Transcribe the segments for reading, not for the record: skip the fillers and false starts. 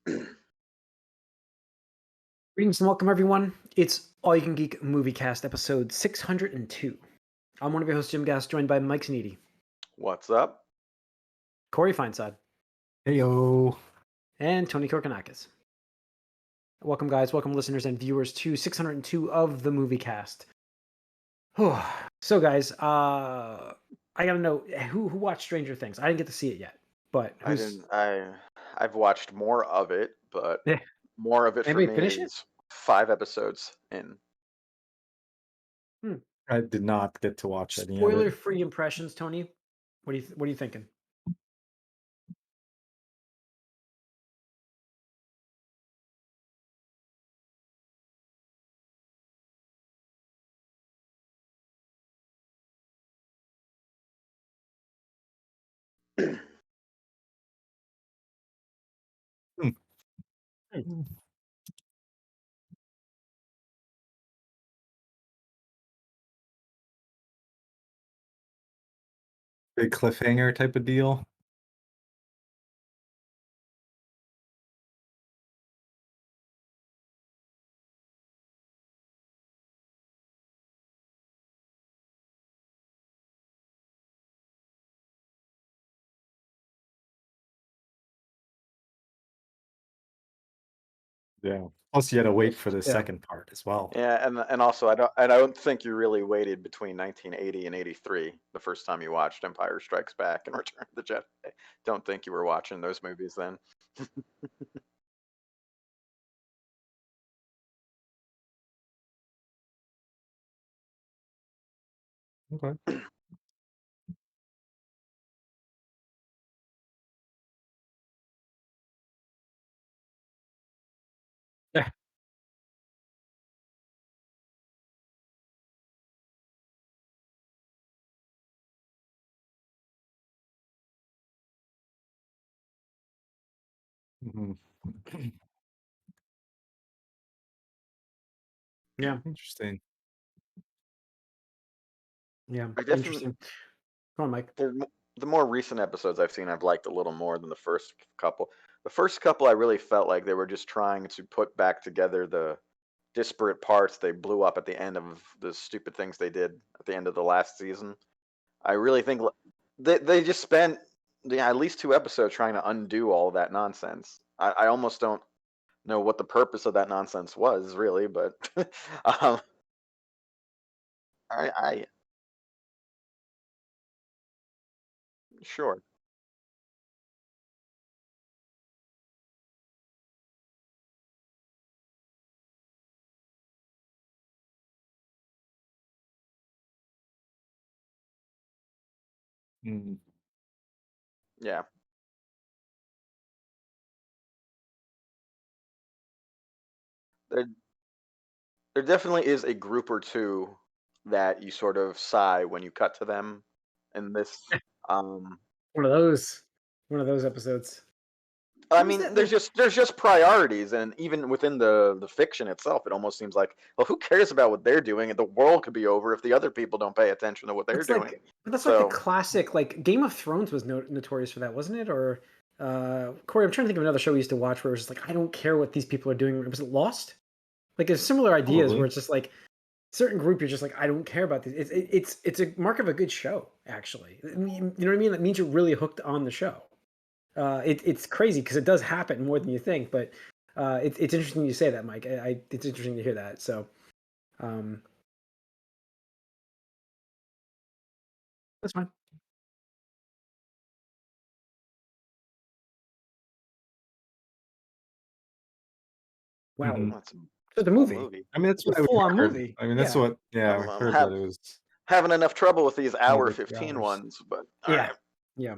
Greetings and welcome, everyone. It's All You Can Geek Moviecast, episode 602. I'm one of your hosts, Jim Gass, joined by Mike Sneedy, What's up? Corey Feinside, Heyo. and Tony Korkanakis. Welcome, guys. Welcome, listeners and viewers, to 602 of the Moviecast. So, guys, I gotta know who watched Stranger Things. I didn't get to see it yet, but I who's? didn't. I've watched more of it, but Yeah. more of it for Anybody me finish it? is 5 episodes in. I did not get to watch any of it. Spoiler-free impressions, Tony. What are you thinking? Hmm. Hmm. Big cliffhanger type of deal. Yeah. Plus, you had to wait for the Yeah. second part as well. Yeah, and also I don't think you really waited between 1980 and 83 the first time you watched Empire Strikes Back and Return of the Jedi. Don't think you were watching those movies then. Okay. Yeah. Mhm. Yeah. Interesting. Yeah. I definitely Interesting. Come on, Mike. the more recent episodes I've seen I've liked a little more than the first couple. The first couple I really felt like they were just trying to put back together the disparate parts they blew up at the end of the stupid things they did at the end of the last season. I really think they just spent at least 2 episodes trying to undo all of that nonsense. I almost don't know what the purpose of that nonsense was really, but um, I sure. Mm. Yeah, there there definitely is a group or two that you sort of sigh when you cut to them in this. Um, One of those. One of those episodes. I What was mean, that there's like? just priorities, and even within the fiction itself, it almost seems like, well, who cares about what they're doing? The world could be over if the other people don't pay attention to what they're That's doing. like but that's like the So, classic like Game of Thrones was notorious for that, wasn't it? Or Corey, I'm trying to think of another show we used to watch where it was just like I don't care what these people are doing. Was it Lost? Like there's similar ideas where Probably. it's just like certain group you're just like I don't care about these. It's a mark of a good show actually. You know what I mean? That means you're really hooked on the show. It's crazy because it does happen more than you think, but it's interesting you say that, Mike. It's interesting to hear that. So um, that's fine. Wow. Hmm. well, it's a So the full movie. movie. I mean, that's The what we full on heard. movie. I mean, that's Yeah. what, yeah, we I'm heard that it was having enough trouble with these hour over 2 15 hours. ones, but all Yeah. right. Yeah.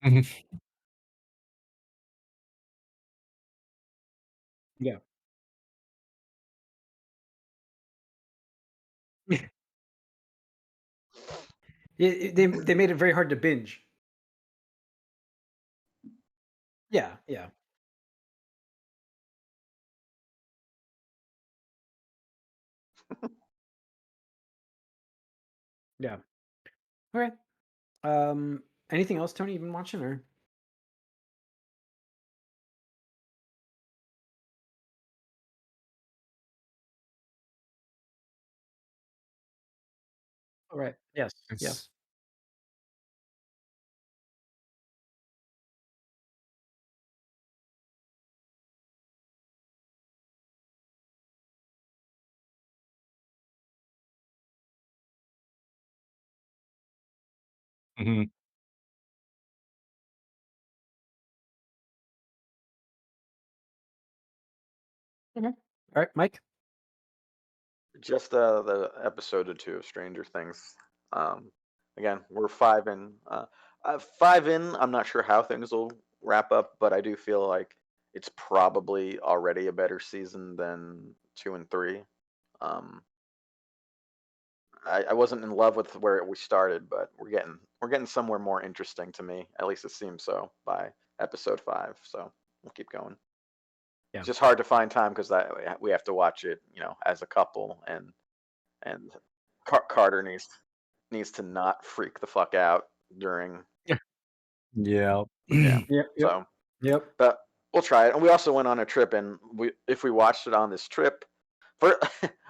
Mhm. Yeah. They made it very hard to binge. Yeah, yeah, yeah. Okay. Anything else, Tony, you've been watching, or all right? Yes, yeah. It's mhm, Okay. All right, Mike. Just the episode or two of Stranger Things. Um, Again, we're five in. I'm not sure how things will wrap up, but I do feel like it's probably already a better season than 2 and 3. Um, I wasn't in love with where we started, but we're getting somewhere more interesting to me. At least it seems so by episode 5. So we'll keep going. Yeah. It's just hard to find time because we have to watch it, as a couple, and Carter needs to not freak the fuck out during. Yeah. yeah. Yeah. Yep. Yep. So, Yep. but we'll try it. And we also went on a trip, and if we watched it on this trip, for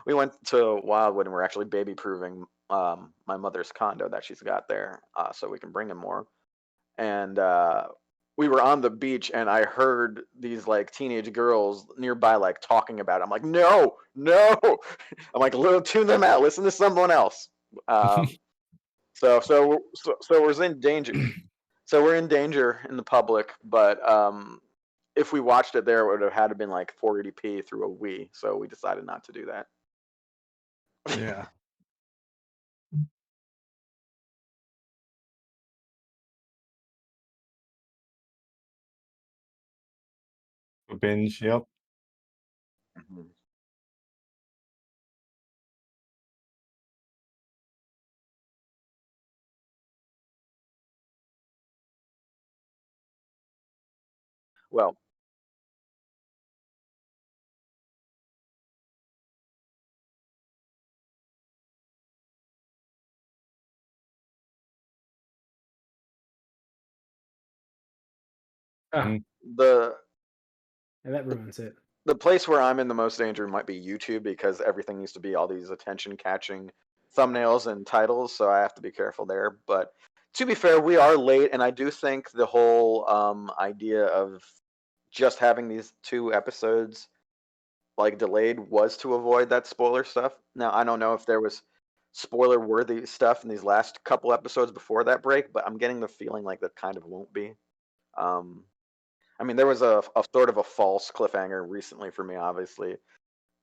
we went to Wildwood, and we're actually baby proving my mother's condo that she's got there, so we can bring him more. And we were on the beach, and I heard these like teenage girls nearby like talking about it. I'm like, no, no. I'm like, tune them out. Listen to someone else. Um, so we're in danger. So we're in danger in the public, but if we watched it there, it would have had to been like 480p through a Wii. So we decided not to do that. Yeah. A binge, yep. Mhm. Well, Ah, Mhm. the yeah, that ruins it. the place where I'm in the most danger might be YouTube because everything needs to be all these attention catching thumbnails and titles, so I have to be careful there. But to be fair, we are late, and I do think the whole idea of just having these 2 episodes like delayed was to avoid that spoiler stuff. Now I don't know if there was spoiler worthy stuff in these last couple episodes before that break, but I'm getting the feeling like that kind of won't be. Um, I mean, there was a sort of a false cliffhanger recently for me, obviously.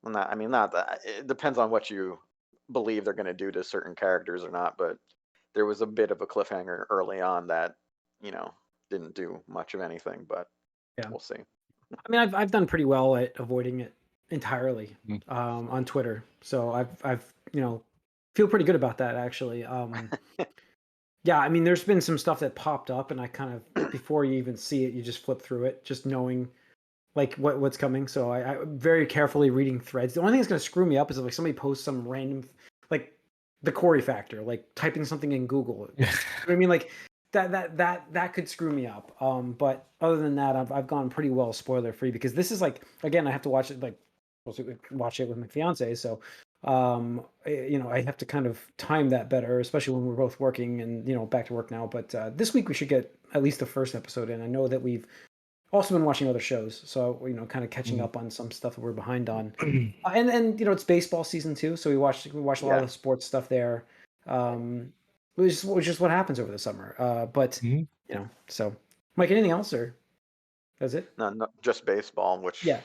Not, I mean, not that it depends on what you believe they're going to do to certain characters or not, but there was a bit of a cliffhanger early on that, you know, didn't do much of anything, but Yeah. we'll see. I mean, I've done pretty well at avoiding it entirely Mhm. on Twitter. So I've feel pretty good about that actually. Yeah, I mean, there's been some stuff that popped up, and I kind of before you even see it, you just flip through it, just knowing like what's coming. So I very carefully reading threads. The only thing that's gonna screw me up is if like somebody posts some random like the Corey factor, like typing something in Google. You know what I mean? Like that could screw me up. But other than that, I've gone pretty well spoiler free because this is like again, I have to watch it like watch it with my fiance. So I have to kind of time that better, especially when we're both working and back to work now. But this week we should get at least the first episode in. I know that we've also been watching other shows, so kind of catching Mhm. up on some stuff that we're behind on. And it's baseball season too, so we watched a lot of Yeah, the sports stuff there. Which is what happens over the summer. But Mhm. so Mike, anything else or that's it? no, no, just baseball, which Yeah.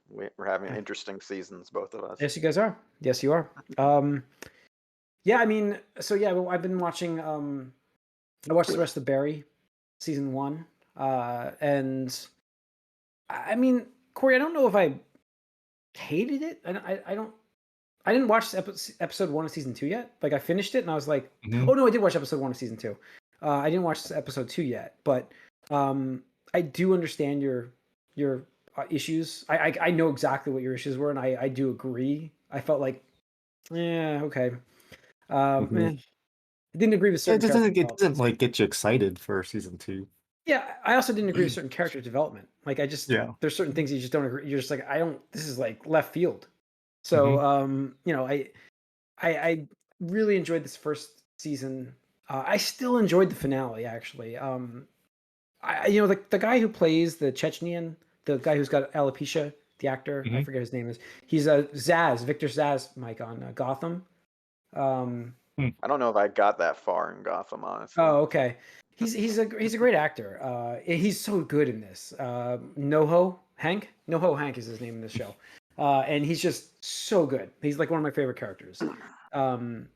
we're having Yeah. interesting seasons, both of us. Yes, you guys are. Yes, you are. Yeah, I mean, so yeah, well, I've been watching. I watched the rest of Barry, season one, and I mean, Corey, I don't know if I hated it. I don't. I didn't watch episode 1 of season 2 yet. Like I finished it and I was like, Mhm. oh no, I did watch episode 1 of season 2. I didn't watch episode 2 yet, but I do understand your issues. I know exactly what your issues were, and I do agree. I felt like, yeah, okay. Mhm. I didn't agree with Yeah, certain character it doesn't developments. like get you excited for season 2. Yeah, I also didn't agree with certain character development. Like I just Yeah. there's certain things you just don't agree. You're just like I don't. This is like left field. So Mhm. I really enjoyed this first season. I still enjoyed the finale actually. The guy who plays the Chechenian, the guy who's got alopecia, the actor, I Mhm. forget his name is. He's Victor Zsasz, Mike on Gotham. Um, I don't know if I got that far in Gotham, honestly. oh, okay. He's a great actor. He's so good in this. NoHo Hank is his name in this show, and he's just so good. He's like one of my favorite characters. Um,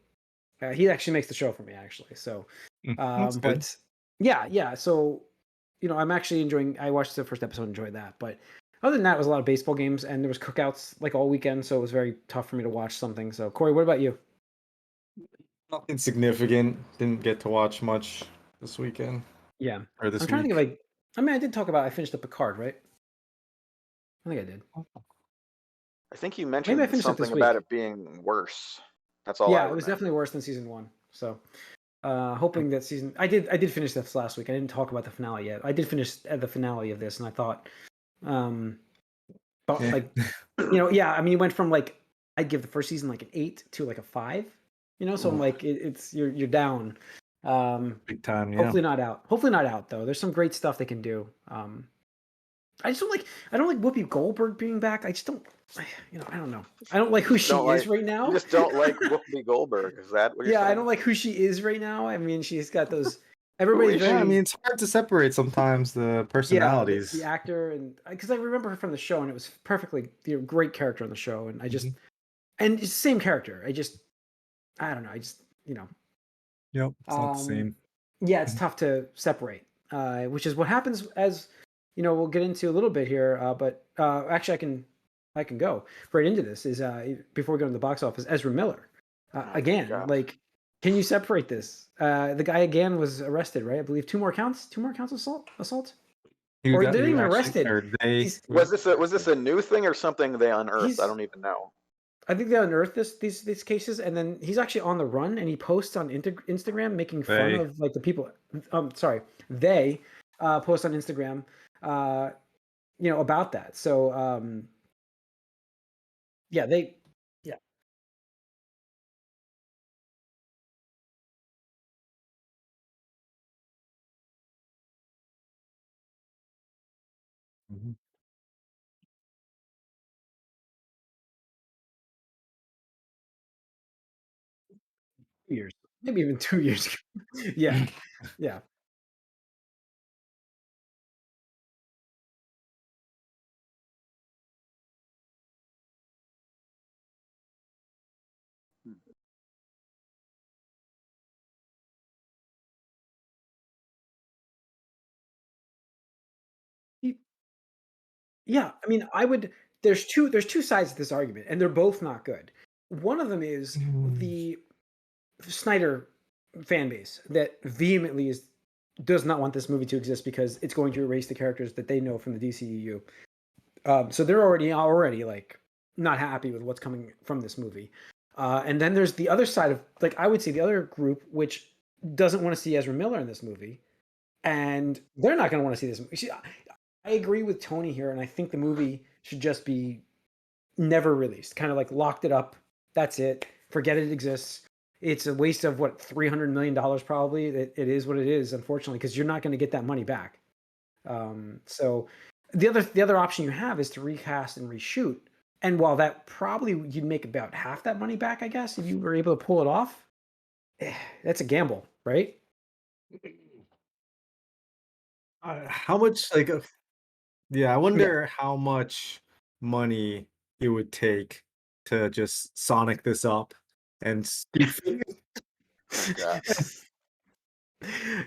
he actually makes the show for me, actually. So, That's good. but yeah. So, I'm actually enjoying. I watched the first episode, enjoyed that. But other than that, it was a lot of baseball games, and there was cookouts like all weekend, so it was very tough for me to watch something. So, Corey, what about you? Nothing significant. Didn't get to watch much this weekend Yeah, or I'm this trying to think of week. like. I mean, I did talk about. I finished up Picard, right? I think I did. I think you Maybe I mentioned finished it something this about week. it being worse. That's all I Yeah, it was definitely remember. worse than season 1. So, hoping that season. I did finish this last week. I didn't talk about the finale yet. I did finish the finale of this, and I thought, um, but Yeah. like, yeah. I mean, it went from like I'd give the first season like an 8 to like a 5. So I'm Ooh, like, it's you're down. big time, yeah. Hopefully not out. Hopefully not out though. There's some great stuff they can do. I don't like Whoopi Goldberg being back. I just don't. I don't know. I don't like who Just don't she is like right you now. just don't like Whoopi Goldberg. Is that what you're Yeah, I saying? don't like who she is right now. I mean, she's got those. Who Everybody's is Yeah, I mean, she? it's hard to separate sometimes the yeah, the personalities. actor, and because I remember her from the show, and it was perfectly great character on the show, and Mhm. and it's the same character. I don't know. Yep, it's not the Um, same. yeah, it's Mhm. tough to separate, which is what happens as we'll get into a little bit here. But actually, I can go right into this. Is before we go to the box office, Ezra Miller Oh my again. god. Like, can you separate this? The guy again was arrested, right? I believe two more counts assault, or they didn't You even actually, arrested. or they, He's Was this a new thing or something they unearthed? I he's don't even know. I think they unearthed these cases, and then he's actually on the run, and he posts on Instagram making fun they, of like the people. Sorry, they post on Instagram, uh, about that. So yeah, yeah, Mhm. 2 years, maybe even 2 years. Yeah, yeah. He- Yeah, I mean, I would. There's two sides to this argument, and they're both not good. One of them is Mm. the Snyder fan base that vehemently does not want this movie to exist because it's going to erase the characters that they know from the DCEU. So they're already like not happy with what's coming from this movie. And then there's the other side of like I would say the other group which doesn't want to see Ezra Miller in this movie, and they're not going to want to see this movie. I agree with Tony here, and I think the movie should just be never released. Kind of like locked it up. That's it. Forget it exists. It's a waste of what $300 million probably. It is what it is, unfortunately, because you're not going to get that money back. So the other option you have is to recast and reshoot. And while that probably you'd make about half that money back, I guess, if you were able to pull it off, that's a gamble, right? How much, like, yeah, I Yeah. wonder how much money it would take to just Sonic this up and Oh god.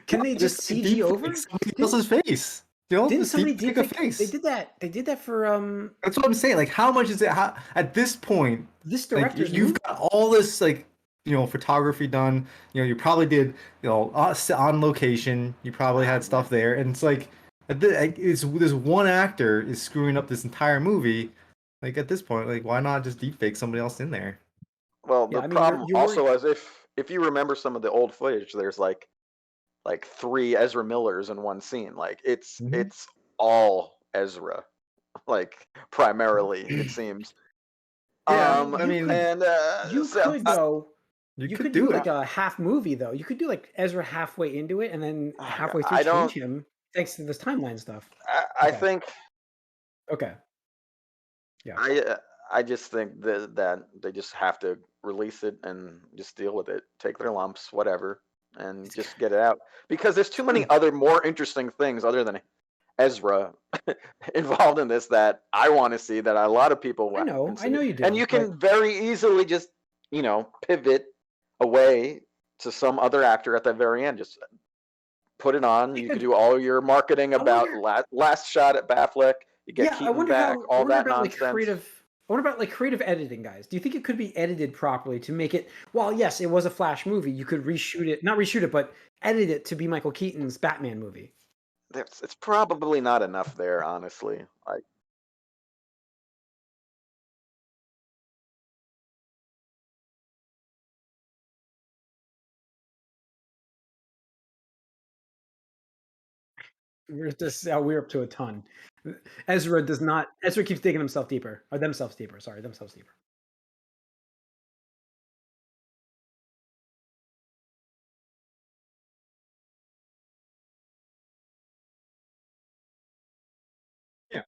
Can they just just like CG deep fake over? somebody Didn't else's face. Didn't Just somebody deep fake a deepfake? They face. did that. They did that for That's what I'm saying. Like, how much is it? How at this point, this like director's you've movie. got all this photography done. You probably did on location. You probably had stuff there, and it's like it's this one actor is screwing up this entire movie. Like at this point, like why not just deep fake somebody else in there? Well, Yeah, the I mean, problem you're worried. also is if you remember some of the old footage, there's like three Ezra Millers in one scene. Like Mhm. it's all Ezra, like primarily it seems. I Yeah, mean, I mean, And you so could though. you You could could do do like it. a half movie though. You could do like Ezra halfway into it, and then yeah, halfway through I change don't. him thanks to this timeline stuff. I Okay. think Okay. Yeah. I uh, I just think that they just have to release it and just deal with it, take their lumps, whatever, and It's, just get it out. Because there's too it's many fine. other more interesting things other than Ezra involved in this that I want to see that a lot of people haven't I seen. know you And do, you but can very easily just pivot away to some other actor at the very end. Just put it on. you You could could. do all your marketing I about wonder. last shot at Batfleck. You get Yeah, I Keaton wonder back, how. I all wonder that about like nonsense. creative. I wonder about like creative editing, guys. Do you think it could be edited properly to make it? Well, yes, it was a Flash movie. You could reshoot it, not reshoot it, but edit it to be Michael Keaton's Batman movie. It's probably not enough there, honestly. Like We're just we're up to a ton. Ezra does not. Ezra keeps digging himself deeper, or themselves deeper. Sorry, themselves deeper. Yeah.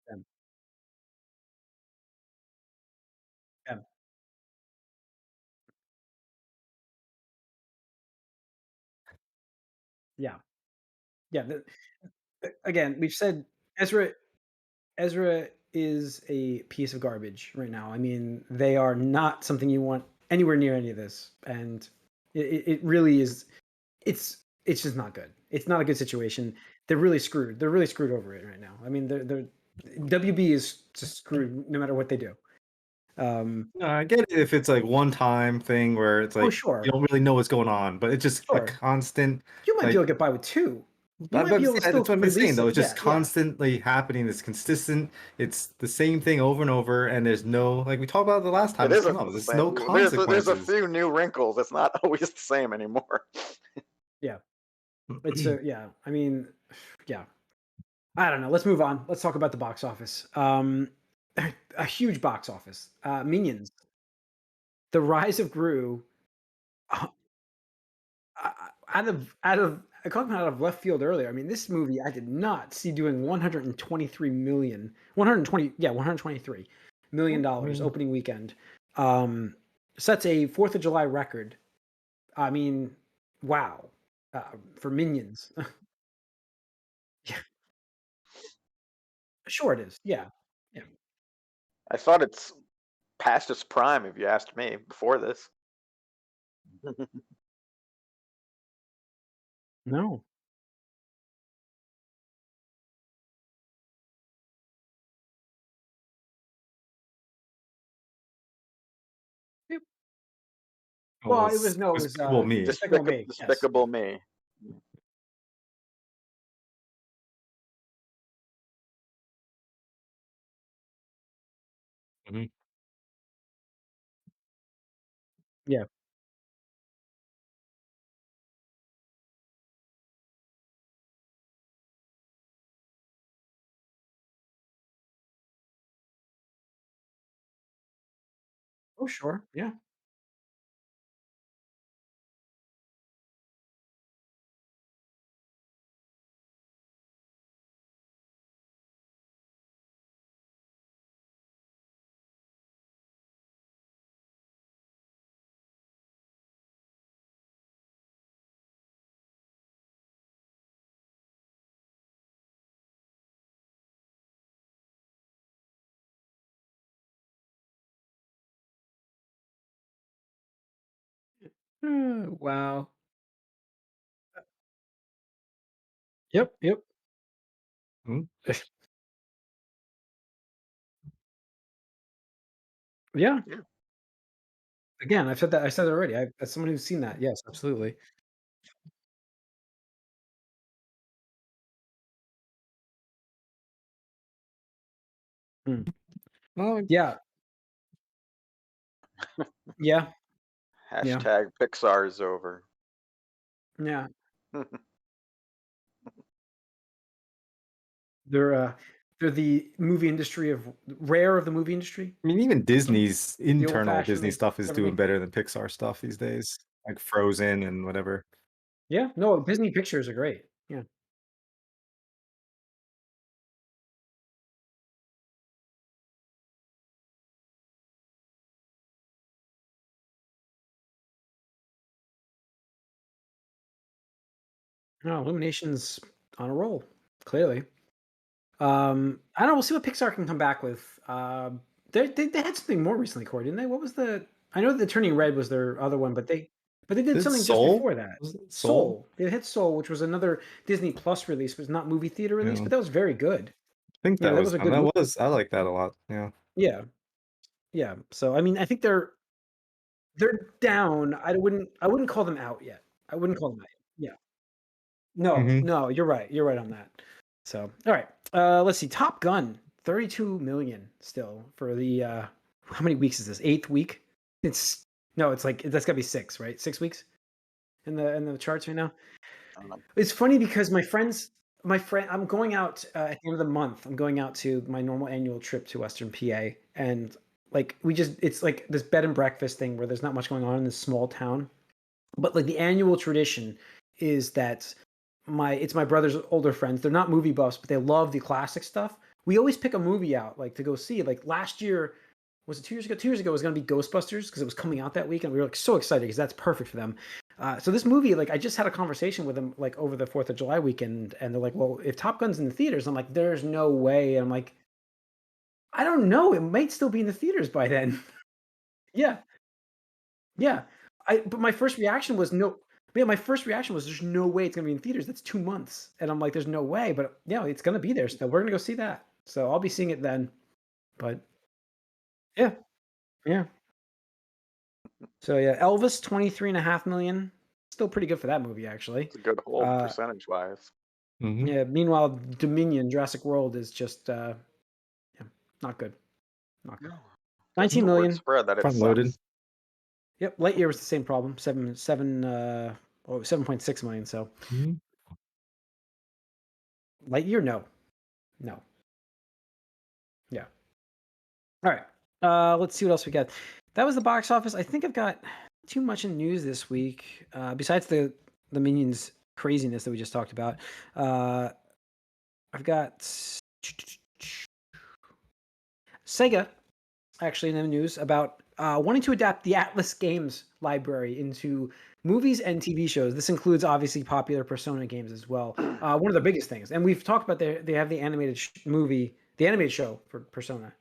Yeah, yeah, yeah. Yeah. Again, we've said Ezra. Ezra is a piece of garbage right now. I mean, they are not something you want anywhere near any of this, and it really is. It's just not good. It's not a good situation. They're really screwed. They're really screwed over it right now. I mean, they're WB is just screwed no matter what they do. Um, No, I get it if it's like one time thing where it's oh like you sure, don't really know what's going on, but it's just a sure. constant You might be able like to get by with two. You might be able to that's still what I've been saying release though. it. It's just Yeah, yeah. constantly happening. It's consistent. It's the same thing over and over, and there's no like we talked about the last time it this came isn't up. the There's no same. There's a consequences. few new wrinkles. It's not always the same anymore. Yeah. It's a yeah. I mean, yeah. I don't know. Let's move on. Let's talk about the box office. A huge box office. Minions, The Rise of Gru. Uh, out of I called him out of left field earlier. I mean, this movie I did not see doing 123 million, 120, yeah, 123 million I dollars mean, opening weekend. Um, Sets a Fourth of July record. I mean, wow, for Minions. Yeah, sure it is. Yeah, yeah. I thought it's past its prime, if you asked me, before this. No. Yep. well, Well, it was no, it it's was cool me. Despicable Me. Yes, yeah. Despicable Me. Mhm. Yeah. Oh, sure. Yeah. Wow. Yep, yep. Mhm. Yeah. Yeah. Again, I said it already. As someone who's seen that, yes, absolutely. Mm. Oh, Yeah, yeah, yeah, Hashtag Pixar is over. yeah. I They're, uh, they're the movie industry of rare of the movie industry, I mean, even Disney's the internal old-fashioned Disney they stuff is doing everything. better than Pixar stuff these days, like Frozen and whatever. Yeah, no, Disney pictures are great. Yeah. No, Illumination's on a roll, clearly. I don't know, we'll see what Pixar can come back with. They had something more recently, Corey, didn't they? What was the I know that Turning Red was their other one, but they did Did something just Soul? before that. Was it Soul? Soul. They had Soul, which was another Disney Plus release, but it's not movie theater You release, know, but that was very good. I think Yeah, that that was was a and good that movie. was I like that a lot. Yeah. Yeah, yeah. So I mean, I think they're down. I wouldn't call them out yet. I wouldn't call them out yet. Yeah. No, Hmm. no, you're right. You're right on that. So, all right. Let's see. Top Gun, 32 million still for the how many weeks is this? Eighth week? It's no, it's like that's gotta be six, right? 6 weeks in the charts right now. don't know. It's funny because my friend I'm going out at the end of the month. I'm going out to my normal annual trip to Western PA, and like it's like this bed and breakfast thing where there's not much going on in this small town, but like the annual tradition is that it's my brother's older friends. They're not movie buffs, but they love the classic stuff. We always pick a movie out like to go see. Like last year, was it 2 years ago? 2 years ago it was going to be Ghostbusters because it was coming out that week, and we were like so excited because that's perfect for them. So this movie, like I just had a conversation with them like over the Fourth of July weekend, and they're like, "Well, if Top Gun's in the theaters," I'm like, "There's no way." And I'm like, "I don't know. It might still be in the theaters by then." Yeah, yeah. But my first reaction was no. Yeah, my first reaction was there's no way it's gonna be in theaters. That's 2 months, and I'm like, there's no way. But yeah, it's gonna be there. So we're gonna go see that. So I'll be seeing it then. But yeah, yeah. So yeah, Elvis 23.5 million. Still pretty good for that movie, actually. It's a good hold Uh, percentage wise. Hmm. yeah. Meanwhile, Dominion, Jurassic World is just yeah, not good. Not good. No. Gets 19 the word million. spread that it Front loaded. sucks. Yep. Lightyear was the same problem. 7.6 million. So Mhm. Lightyear, no, no. Yeah. All right. Let's see what else we got. That was the box office. I think I've got too much in news this week. Besides the Minions craziness that we just talked about, uh, I've got Sega actually in the news about wanting to adapt the Atlas Games library into movies and TV shows. This includes obviously popular Persona games as well. One of the biggest things, and we've talked about they have the animated movie, the animated show for Persona,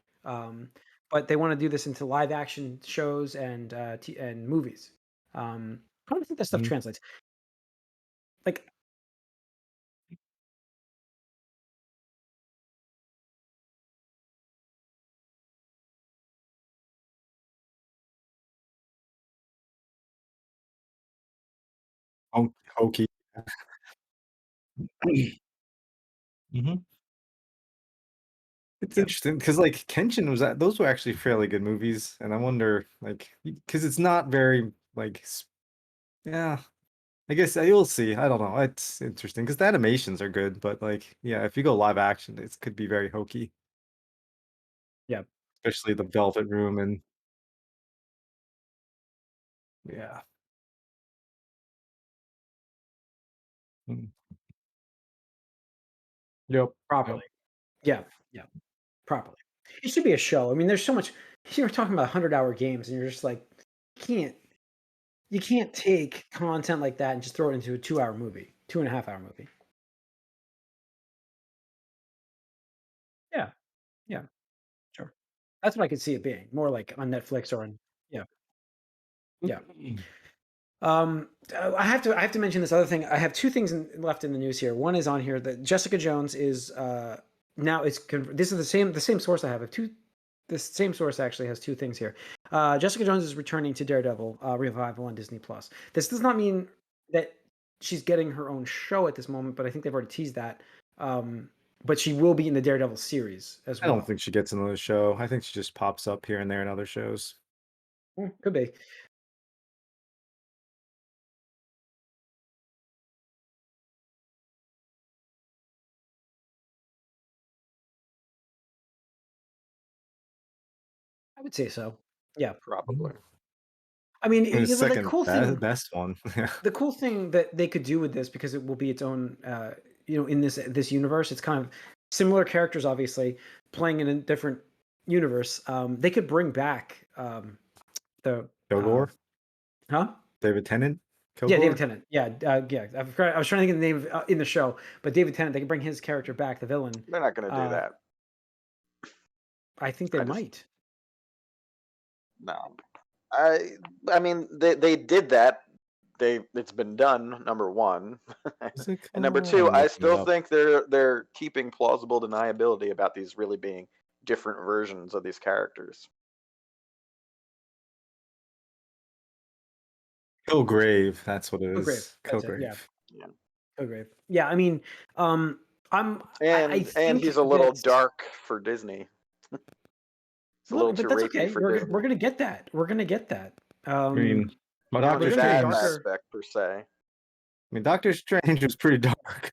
but they want to do this into live action shows and and movies. How do you think that stuff Mhm. translates? Like, Hokey. Mhm. It's yeah, interesting because like Kenshin was those were actually fairly good movies, and I wonder like because it's not very like yeah. I guess you'll see. I don't know. It's interesting because the animations are good, but like yeah, if you go live action, it could be very hokey, yeah, especially the Velvet Room and yeah. Mm. Yep. properly. Yep. Yeah, yeah, properly. It should be a show. I mean, there's so much. You're talking about 100-hour games, and you're just like, you can't You can't take content like that and just throw it into a 2-hour movie, 2.5-hour movie. Yeah, yeah, sure. That's what I could see it being, more like on Netflix or on yeah, yeah. I have to mention this other thing. I have two things left in the news here. One is on here that Jessica Jones is now this is the same source I have. This same source actually has two things here. Jessica Jones is returning to Daredevil revival on Disney Plus. This does not mean that she's getting her own show at this moment, but I think they've already teased that. But she will be in the Daredevil series as I well. don't think she gets another show. I think she just pops up here and there in other shows. Could be. I would say so. Yeah. Probably. I mean, The the second cool thing, best one. the cool thing that they could do with this, because it will be its own, in this universe, it's kind of similar characters, obviously, playing in a different universe. They could bring back the Kilgore? huh? David Tennant? Yeah, Kilgore? David Tennant. Yeah, yeah. I was trying to think of the name in the show, but David Tennant. They could bring his character back, the villain. They're not going to do that. I think they I just- might. No. I mean, they did that. It's been done. Number one, What's it and number called? two, I'm I looking it still up. think they're keeping plausible deniability about these really being different versions of these characters. Kilgrave, that's what it is. Kilgrave, that's it, Kilgrave. Yeah. Kilgrave. Yeah, I mean, I And think he's a little that- dark for Disney. It's a Well, little but too that's rapey okay. for We're Disney. gonna get that. We're gonna get that. I mean, but Not Doctor gonna get that Strange. darker. aspect per se. I mean, Doctor Strange was pretty dark.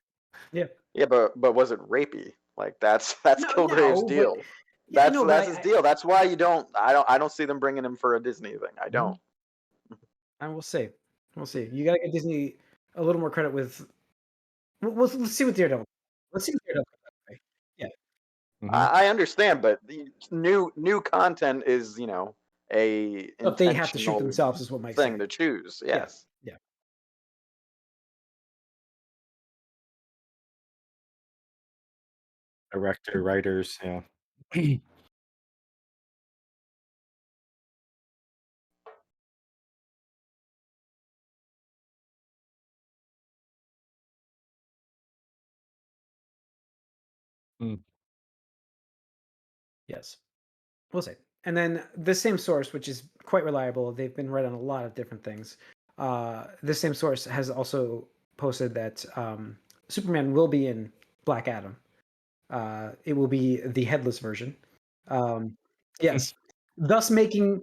Yeah. Yeah, but was it rapey? Like that's Kilgrave's but- deal. yeah, That's no, but that's his deal. That's why I don't see them bringing him for a Disney thing. I don't. I will say, we'll see. You gotta give Disney a little more credit with. Let's see what Daredevil. Let's see what Daredevil. Yeah. I understand, but the new content is a But they have to shoot intentional themselves, is what Mike's thing saying. to choose. Yes. Yeah. Director, writers, yeah. Yes. We'll see. And then the same source, which is quite reliable, they've been right on a lot of different things. This same source has also posted that Superman will be in Black Adam. It will be the headless version. Yes. Thus making,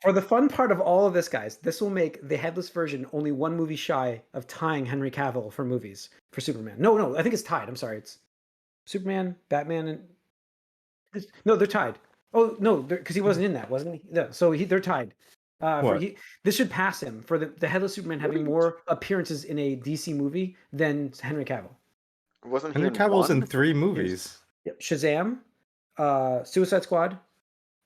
for the fun part of all of this, guys, this will make the headless version only one movie shy of tying Henry Cavill for movies for Superman. No, I think it's tied. I'm sorry. It's Superman, Batman, and no, they're tied. Oh no, because he wasn't in that, wasn't he? No, so they're tied. What? This should pass him for the headless Superman having more appearances in a DC movie than Henry Cavill. Wasn't he Henry in Cavill's one? in 3 movies. Yep. Shazam, Suicide Squad,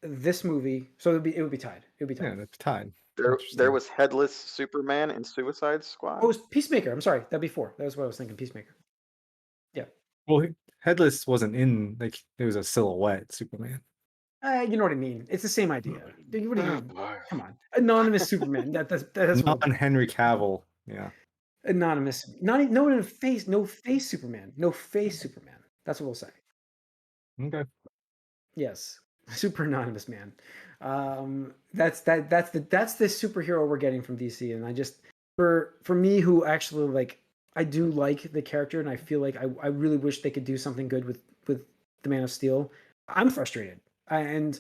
this movie. So it would be tied. It would be Yeah, tied. that's tied. There Interesting. was headless Superman in Suicide Squad. Oh, it was Peacemaker. I'm sorry, that'd be 4. That was what I was thinking. Peacemaker. Yeah. Well, Headless wasn't in, like, it was a silhouette Superman. You know what I mean. It's the same idea. What do you Oh, mean? boy. Come on, anonymous Superman. That's Not what, Henry Cavill. Yeah. anonymous. No one in face. No face Superman. No face Superman. That's what we'll say. Okay. Yes, super anonymous man. That's the superhero we're getting from DC, and I just for me, who actually like, I do like the character, and I feel like I really wish they could do something good with the Man of Steel. I'm frustrated, and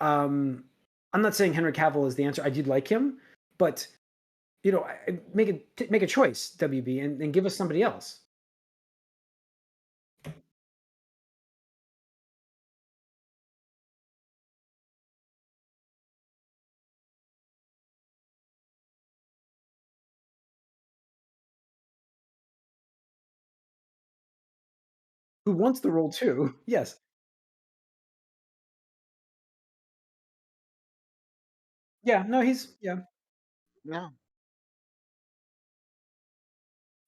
I'm not saying Henry Cavill is the answer. I did like him, but make a choice, WB, and give us somebody else. Who wants the role too? Yes. Yeah. No, he's yeah. Yeah.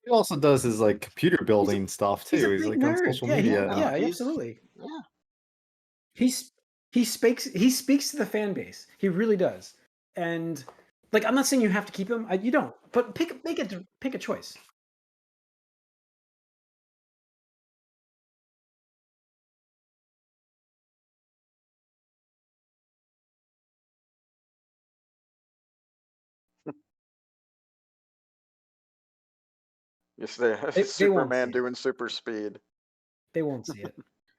He also does his, like, computer building stuff, too. He's a He's, big like, on nerd. social Yeah, media. yeah, he's- absolutely. Yeah. He speaks to the fan base. He really does. And Like, I'm not saying you have to keep him. You don't, but pick a choice. You say They won't see Superman it. doing super speed, They won't see it.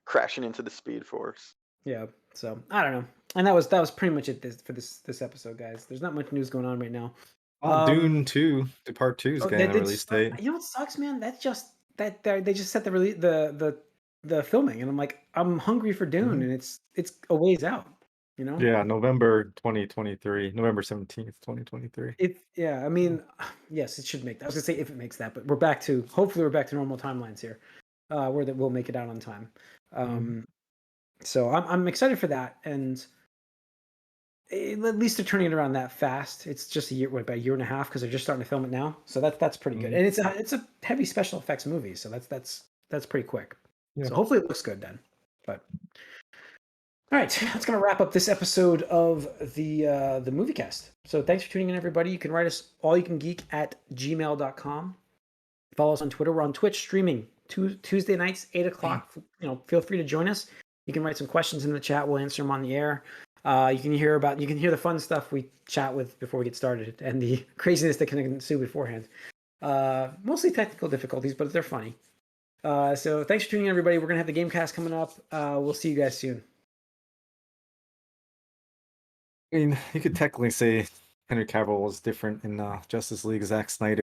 crashing into the Speed Force. Yeah. So I don't know. And that was pretty much it for this episode, guys. There's not much news going on right now. Oh, Dune 2, the part 2 is Oh, they getting a did. release date. You know what sucks, man? That's just that they just set the the filming, and I'm like, I'm hungry for Dune, and it's a ways out. You know. Yeah, November 2023, November 17th, 2023. Yeah, I mean, yes, it should make that. I was gonna say if it makes that, but we're back to hopefully we're back to normal timelines here, where that we'll make it out on time. So I'm excited for that, and at least they're turning it around that fast. It's just about a year and a half because they're just starting to film it now. So that's pretty good, and it's a heavy special effects movie, so that's pretty quick. Yeah. So hopefully it looks good then. But all right, that's going to wrap up this episode of the Moviecast. So thanks for tuning in, everybody. You can write us allyoucangeek at gmail.com. Follow us on Twitter. We're on Twitch streaming Tuesday nights, 8 o'clock. Feel free to join us. You can write some questions in the chat. We'll answer them on the air. You can hear the fun stuff we chat with before we get started and the craziness that can ensue beforehand. Mostly technical difficulties, but they're funny. So thanks for tuning in, everybody. We're going to have the Gamecast coming up. We'll see you guys soon. I mean, you could technically say Henry Cavill was different in Justice League. Zack Snyder